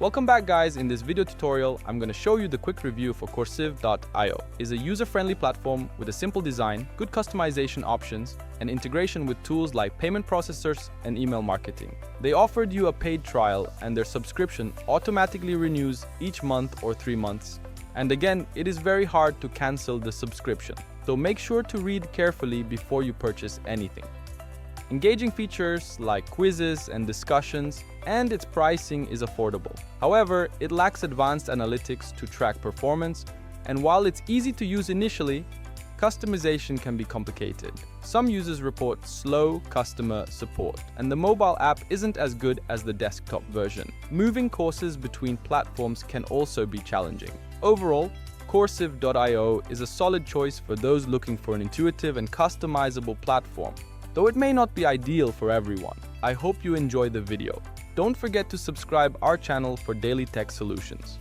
Welcome back guys. In this video tutorial, I'm going to show you the quick review for Coursive.io. It's a user-friendly platform with a simple design, good customization options, and integration with tools like payment processors and email marketing. They offered you a paid trial and their subscription automatically renews each month or 3 months. And again, it is very hard to cancel the subscription. So make sure to read carefully before you purchase anything. Engaging features like quizzes and discussions, and its pricing is affordable. However, it lacks advanced analytics to track performance, and while it's easy to use initially, customization can be complicated. Some users report slow customer support, and the mobile app isn't as good as the desktop version. Moving courses between platforms can also be challenging. Overall, Coursive.io is a solid choice for those looking for an intuitive and customizable platform, though it may not be ideal for everyone. I hope you enjoyed the video. Don't forget to subscribe our channel for daily tech solutions.